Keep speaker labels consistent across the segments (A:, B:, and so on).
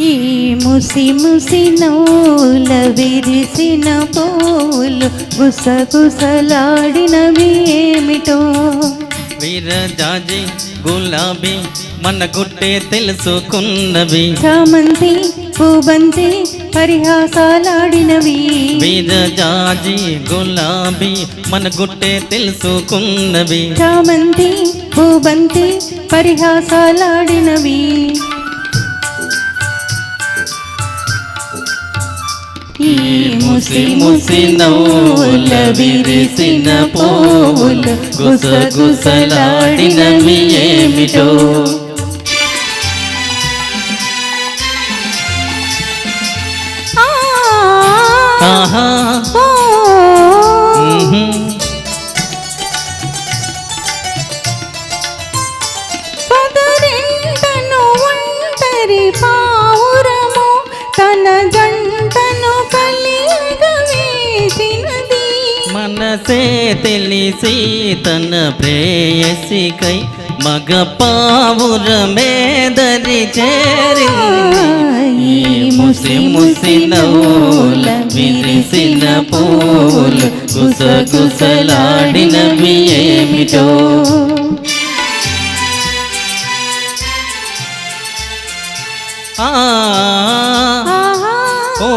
A: ఈ ముసి ముసి నవ్వుల విరిసిన పూలు గుసగుసలాడినవి ఏమిటో.
B: వీరజాజి గులాబీ మన గుట్టే తెలుసుకున్నవి.
A: చామంతి పూబంతి పరిహాసాలాడినవి.
B: వీరజాజి గులాబీ మన గుట్టే తెలుసుకున్నవి.
A: చామంతి పూబంతి పరిహాసాలాడినవి. ఈ ముసి ముసి నవ్వుల విరిసిన పూలు గుసగుసలాడినవి ఏమిటో.
B: ఆహా
A: పదరింటను ఒంటరి పావురము తన జంటను కలిగవేసినది.
B: మనసే తెలిసి తన ప్రేయసికై మగ పావురమేదరి చేరింది. ఈ ముసి ముసి నవ్వుల విరిసిన పూలు గుసగుసలాడినవి ఏమిటో. ఓ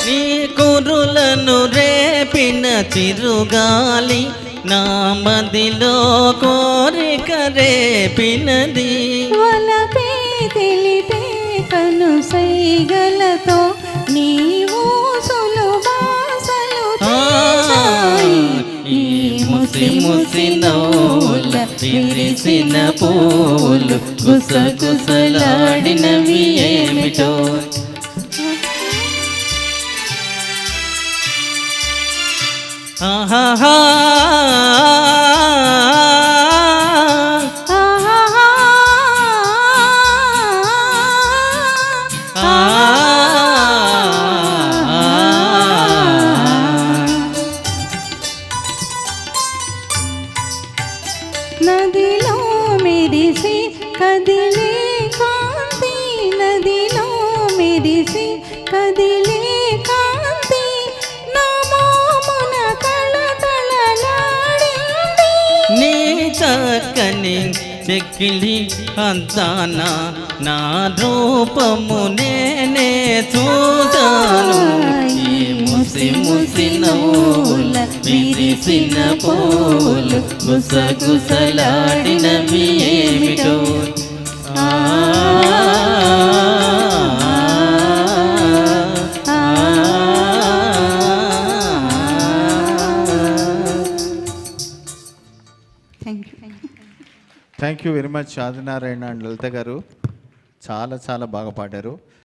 B: నీ కురులను రేపిన చిరుగాలి నా మదిలో కోరిక రేపినది.
A: వలపే తెలిపే కను సైగలతో నీవు సులుబాసలు చేశాయి.
B: ఈ ముసి ముసి నవ్వుల విరిసిన పూలు గుసగుసలాడినవి ఏమిటో. ఆహా
A: నదిలో మెరిసి కదిలే కాంతి. నదిలో మెరిసి కదిలే కాంతి నా మోమున కళకళలాడింది.
B: నీ చక్కని చెక్కిలి అంతానా నా రూపము నేనే చూశాను. ఈ ముసి ముసి నవ్వుల విరిసిన పూలు గుసగుసలాడినవి ఏమిటో.
C: Thank you very much Adinarayana and Lalitha garu. చాలా చాలా బాగా పాడారు.